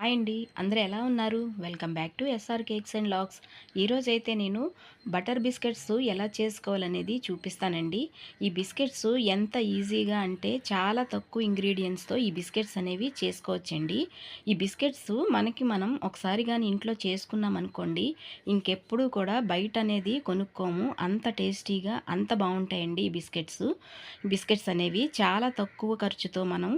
Hi అండి, అందరూ ఎలా ఉన్నారు? Welcome back to SR cakes and logs. ఈరోజైతే నేను బటర్ బిస్కెట్స్ ఎలా చేసుకోవాలనేది చూపిస్తానండి. ఈ బిస్కెట్స్ ఎంత ఈజీగా అంటే చాలా తక్కువ ఇంగ్రీడియంట్స్తో ఈ బిస్కెట్స్ అనేవి చేసుకోవచ్చండి. ఈ బిస్కెట్స్ మనం ఒకసారి కానీ ఇంట్లో చేసుకున్నాం అనుకోండి, ఇంకెప్పుడు కూడా బయట అనేది కొనుక్కోము. అంత టేస్టీగా అంత బాగుంటాయండి ఈ బిస్కెట్స్ అనేవి చాలా తక్కువ ఖర్చుతో మనం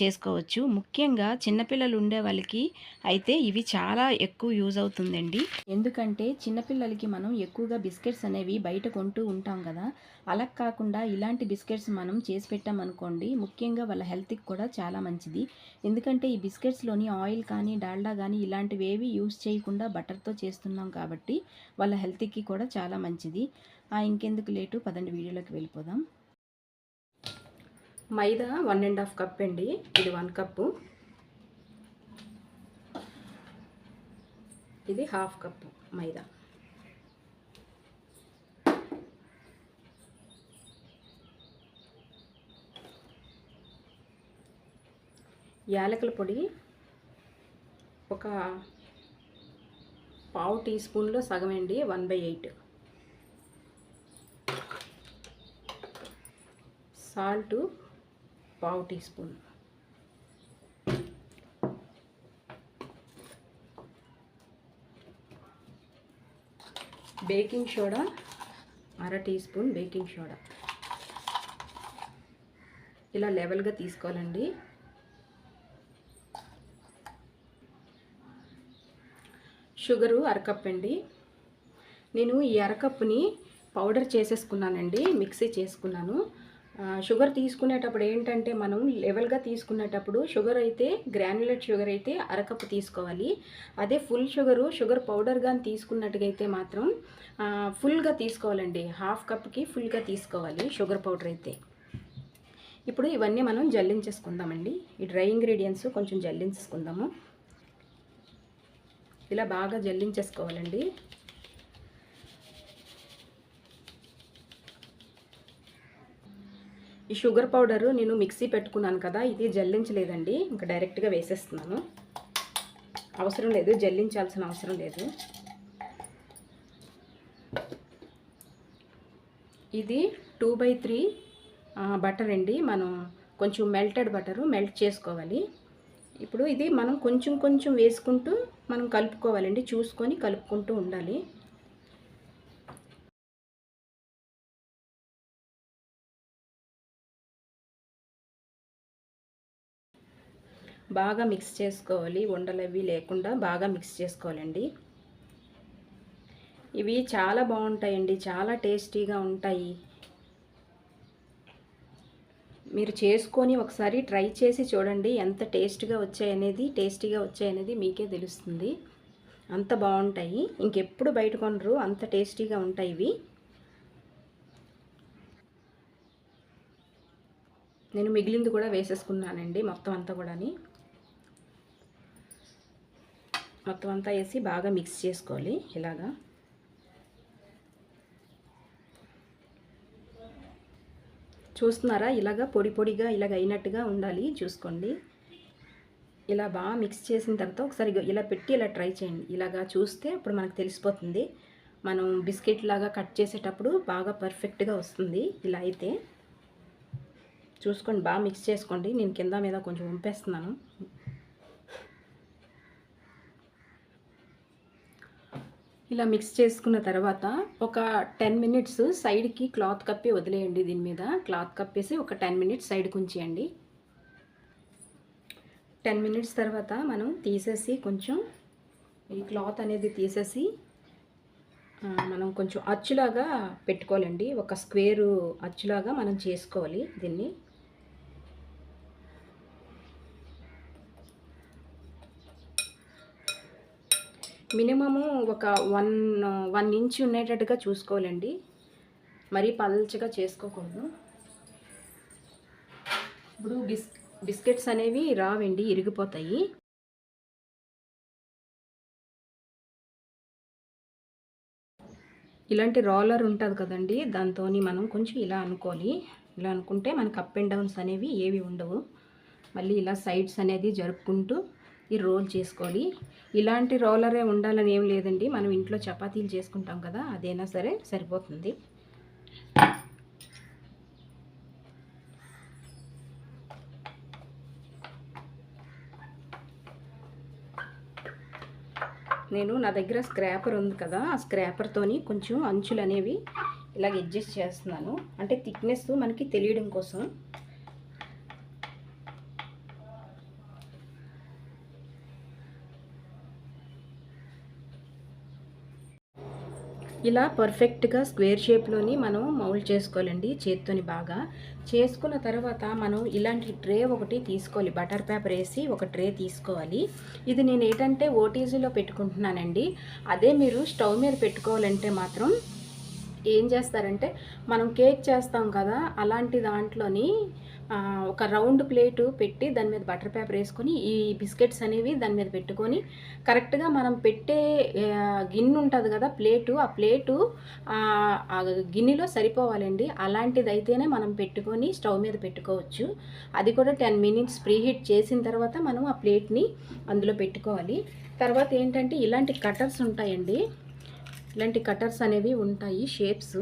చేసుకోవచ్చు. ముఖ్యంగా చిన్నపిల్లలు ఉండే వాళ్ళకి అయితే ఇవి చాలా ఎక్కువ యూజ్ అవుతుందండి. ఎందుకంటే చిన్నపిల్లలకి మనం ఎక్కువగా బిస్కెట్స్ అనేవి బయట కొంటూ ఉంటాం కదా, అలా కాకుండా ఇలాంటి బిస్కెట్స్ మనం చేసి పెట్టామనుకోండి, ముఖ్యంగా వాళ్ళ హెల్త్కి కూడా చాలా మంచిది. ఎందుకంటే ఈ బిస్కెట్స్లోని ఆయిల్ కానీ డాల్డా కానీ ఇలాంటివి ఏవి యూజ్ చేయకుండా బటర్తో చేస్తున్నాం కాబట్టి వాళ్ళ హెల్త్కి కూడా చాలా మంచిది. ఇంకెందుకు లేటు, పదండి వీడియోలోకి వెళ్ళిపోదాం. మైదా 1.5 కప్ అండి, ఇది 1 కప్పు, ఇది 1/2 కప్పు మైదా. యాలకుల పొడి ఒక పావు టీ స్పూన్లో సగం అండి, 1/8. సాల్టు పావు టీ స్పూన్. బేకింగ్ సోడా అర టీ స్పూన్ బేకింగ్ సోడా. ఇలా లెవెల్గా తీసుకోవాలండి. షుగరు అరకప్ అండి. నేను ఈ అరకప్పుని పౌడర్ చేసేసుకున్నానండి, మిక్సీ చేసుకున్నాను. షుగర్ తీసుకునేటప్పుడు ఏంటంటే మనం లెవెల్గా తీసుకునేటప్పుడు షుగర్ అయితే గ్రాన్యులేట్ షుగర్ అయితే అరకప్పు తీసుకోవాలి. అదే ఫుల్ షుగర్ పౌడర్ కానీ తీసుకున్నట్టుగైతే మాత్రం ఫుల్గా తీసుకోవాలండి. 1/2 కప్కి ఫుల్గా తీసుకోవాలి షుగర్ పౌడర్ అయితే. ఇప్పుడు ఇవన్నీ మనం జల్లించేసుకుందామండి. ఈ డ్రై ఇంగ్రీడియంట్స్ కొంచెం జల్లించేసుకుందాము. ఇలా బాగా జల్లించేసుకోవాలండి. ఈ షుగర్ పౌడరు నేను మిక్సీ పెట్టుకున్నాను కదా, ఇది జల్లించలేదండి, ఇంకా డైరెక్ట్గా వేసేస్తున్నాను. అవసరం లేదు, జల్లించాల్సిన అవసరం లేదు. ఇది 2/3 బటర్ అండి. మనం కొంచెం మెల్టెడ్ బటరు మెల్ట్ చేసుకోవాలి. ఇప్పుడు ఇది మనం కొంచెం వేసుకుంటూ మనం కలుపుకోవాలండి, చూసుకొని కలుపుకుంటూ ఉండాలి. బాగా మిక్స్ చేసుకోవాలి, ఉండలవి లేకుండా బాగా మిక్స్ చేసుకోవాలండి. ఇవి చాలా బాగుంటాయండి, చాలా టేస్టీగా ఉంటాయి. మీరు చేసుకొని ఒకసారి ట్రై చేసి చూడండి, ఎంత టేస్టీగా వచ్చాయనేది మీకే తెలుస్తుంది. అంత బాగుంటాయి, ఇంకెప్పుడు బయట కొనరు, అంత టేస్టీగా ఉంటాయి ఇవి. నేను మిగిలింది కూడా వేసేసుకున్నానండి, మొత్తం అంతా వేసి బాగా మిక్స్ చేసుకోవాలి. ఇలాగా చూస్తున్నారా, ఇలాగా పొడిగా ఇలాగ అయినట్టుగా ఉండాలి, చూసుకోండి. ఇలా బాగా మిక్స్ చేసిన తర్వాత ఒకసారి ఇలా పెట్టి ఇలా ట్రై చేయండి. ఇలాగా చూస్తే అప్పుడు మనకు తెలిసిపోతుంది. మనం బిస్కెట్ లాగా కట్ చేసేటప్పుడు బాగా పర్ఫెక్ట్గా వస్తుంది. ఇలా అయితే చూసుకోండి, బాగా మిక్స్ చేసుకోండి. నేను కింద మీద కొంచెం వంపేస్తున్నాను. ఇలా మిక్స్ చేసుకున్న తర్వాత ఒక 10 మినిట్స్ సైడ్కి క్లాత్ కప్పి వదిలేయండి. దీని మీద క్లాత్ కప్పేసి ఒక 10 మినిట్స్ సైడ్కి ఉంచేయండి. 10 మినిట్స్ తర్వాత మనం తీసేసి కొంచెం ఈ క్లాత్ అనేది తీసేసి మనం కొంచెం అచ్చులాగా పెట్టుకోవాలండి. ఒక స్క్వేరు అచ్చులాగా మనం చేసుకోవాలి దీన్ని. మినిమము ఒక 1 ఇంచ్ ఉండేటట్టుగా చూసుకోవాలండి, మరీ పల్చగా చేసుకోకూడదు. ఇప్పుడు బిస్కెట్స్ అనేవి రావండి, ఇరిగిపోతాయి. ఇలాంటి రోలర్ ఉంటుంది కదండి, దాంతో మనం కొంచెం ఇలా అనుకోవాలి. ఇలా అనుకుంటే మనకు అప్ అండ్ డౌన్స్ అనేవి ఏవి ఉండవు. మళ్ళీ ఇలా సైడ్స్ అనేది జరుపుకుంటూ ఈ రోల్ చేసుకోవాలి. ఇలాంటి రోలరే ఉండాలని ఏం లేదండి, మనం ఇంట్లో చపాతీలు చేసుకుంటాం కదా, అదైనా సరే సరిపోతుంది. నేను నా దగ్గర స్క్రాపర్ ఉంది కదా, ఆ స్క్రాపర్తోని కొంచెం అంచులు అనేవి ఇలాగ అడ్జస్ట్ చేస్తున్నాను, అంటే థిక్నెస్ మనకి తెలియడం కోసం. ఇలా పర్ఫెక్ట్గా స్క్వేర్ షేప్లోని మనం మౌల్డ్ చేసుకోవాలండి చేత్తోని. బాగా చేసుకున్న తర్వాత మనం ఇలాంటి ట్రే ఒకటి తీసుకోవాలి, బటర్ పేపర్ వేసి ఒక ట్రే తీసుకోవాలి. ఇది నేను ఏంటంటే ఓటీజీలో పెట్టుకుంటున్నానండి. అదే మీరు స్టవ్ మీద పెట్టుకోవాలంటే మాత్రం ఏం చేస్తారంటే, మనం కేక్ చేస్తాం కదా, అలాంటి దాంట్లోని ఒక రౌండ్ ప్లేటు పెట్టి దాని మీద బటర్ పేపర్ వేసుకొని ఈ బిస్కెట్స్ అనేవి దాని మీద పెట్టుకొని కరెక్ట్గా మనం పెట్టే గిన్నె ఉంటుంది కదా ప్లేటు, ఆ ప్లేటు ఆ గిన్నెలో సరిపోవాలండి. అలాంటిది అయితేనే మనం పెట్టుకొని స్టవ్ మీద పెట్టుకోవచ్చు. అది కూడా 10 మినిట్స్ ప్రీహీట్ చేసిన తర్వాత మనం ఆ ప్లేట్ని అందులో పెట్టుకోవాలి. తర్వాత ఏంటంటే ఇలాంటి కటర్స్ ఉంటాయండి, ఇలాంటి కటర్స్ అనేవి ఉంటాయి షేప్స్.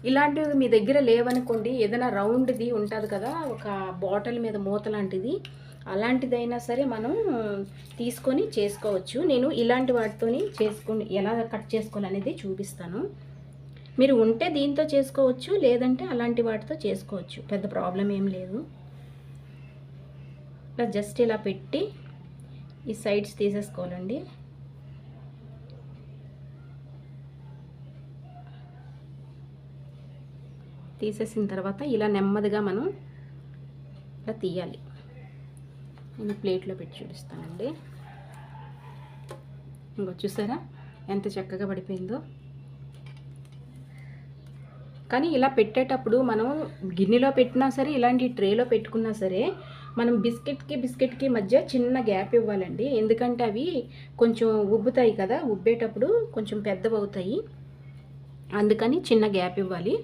ఇలాంటివి మీ దగ్గర లేవనుకోండి, ఏదైనా రౌండ్ది ఉంటుంది కదా, ఒక బాటిల్ మీద మూత లాంటిది, అలాంటిదైనా సరే మనం తీసుకొని చేసుకోవచ్చు. నేను ఇలాంటి వాటితోని చేసుకొని ఎలా కట్ చేసుకోవాలనేది చూపిస్తాను. మీరు ఉంటే దీంతో చేసుకోవచ్చు, లేదంటే అలాంటి వాటితో చేసుకోవచ్చు, పెద్ద ప్రాబ్లం ఏం లేదు. ఇలా జస్ట్ ఇలా పెట్టి ఈ సైడ్స్ తీసేసుకోవాలండి. తీసేసిన తర్వాత ఇలా నెమ్మదిగా మనం ఇలా తీయాలి. నేను ప్లేట్లో పెట్టి చూపిస్తానండి. ఇంకో చూసారా ఎంత చక్కగా పడిపోయిందో. కానీ ఇలా పెట్టేటప్పుడు మనం గిన్నెలో పెట్టినా సరే, ఇలాంటి ట్రేలో పెట్టుకున్నా సరే, మనం బిస్కెట్కి మధ్య చిన్న గ్యాప్ ఇవ్వాలండి. ఎందుకంటే అవి కొంచెం ఉబ్బుతాయి కదా, ఉబ్బేటప్పుడు కొంచెం పెద్దవి అవుతాయి, అందుకని చిన్న గ్యాప్ ఇవ్వాలి.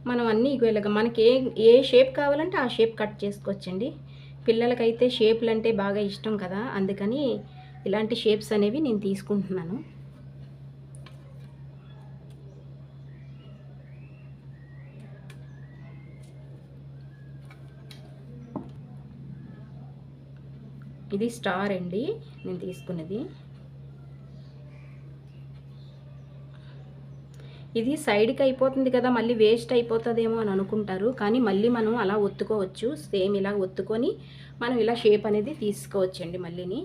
మనం అన్నీ ఇలాగ మనకి ఏ షేప్ కావాలంటే ఆ షేప్ కట్ చేసుకోవచ్చండి. పిల్లలకైతే షేప్లు అంటే బాగా ఇష్టం కదా, అందుకని ఇలాంటి షేప్స్ అనేవి నేను తీసుకుంటున్నాను. ఇది స్టార్ అండి నేను తీసుకున్నది. ఇది సైడ్కి అయిపోతుంది కదా, మళ్ళీ వేస్ట్ అయిపోతుందేమో అని అనుకుంటారు, కానీ మళ్ళీ మనం అలా ఒత్తుకోవచ్చు. సేమ్ ఇలా ఒత్తుకొని మనం ఇలా షేప్ అనేది తీసుకోవచ్చండి మళ్ళీని.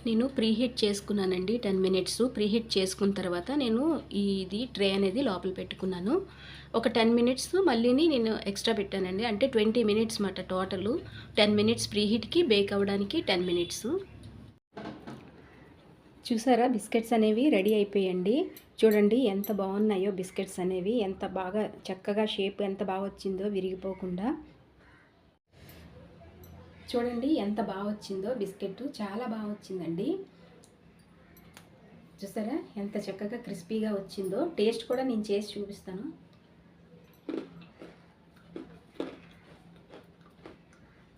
నేను ప్రీహీట్ చేసుకున్నానండి 10 మినిట్స్. ప్రీహీట్ చేసుకున్న తర్వాత నేను ఇది ట్రే అనేది లోపల పెట్టుకున్నాను. ఒక 10 మినిట్స్ మళ్ళీని నేను ఎక్స్ట్రా పెట్టానండి, అంటే 20 మినిట్స్ మాట టోటలు. 10 మినిట్స్ ప్రీహీట్కి, బేక్ అవ్వడానికి 10 మినిట్స్. చూసారా బిస్కెట్స్ అనేవి రెడీ అయిపోయండి. చూడండి ఎంత బాగున్నాయో బిస్కెట్స్ అనేవి, ఎంత బాగా చక్కగా షేప్ ఎంత బాగా వచ్చిందో విరిగిపోకుండా. చూడండి ఎంత బాగా వచ్చిందో బిస్కెట్, చాలా బాగా వచ్చిందండి. చూసారా ఎంత చక్కగా క్రిస్పీగా వచ్చిందో. టేస్ట్ కూడా నేను చేసి చూపిస్తాను.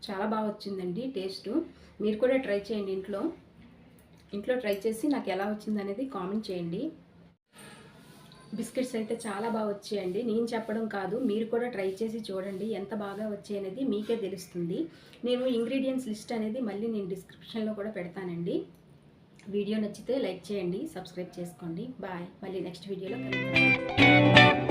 చాలా బాగా వచ్చిందండి టేస్ట్. మీరు కూడా ట్రై చేయండి ఇంట్లో ట్రై చేసి నాకు ఎలా వచ్చింది అనేది కామెంట్ చేయండి. బిస్కెట్స్ అయితే చాలా బాగా వచ్చాయండి, నేను చెప్పడం కాదు, మీరు కూడా ట్రై చేసి చూడండి ఎంత బాగా వచ్చాయి అనేది మీకే తెలుస్తుంది. నేను ఇంగ్రీడియంట్స్ లిస్ట్ అనేది మళ్ళీ నేను డిస్క్రిప్షన్లో కూడా పెడతానండి. వీడియో నచ్చితే లైక్ చేయండి, సబ్స్క్రైబ్ చేసుకోండి. బాయ్, మళ్ళీ నెక్స్ట్ వీడియోలో కలుద్దాం.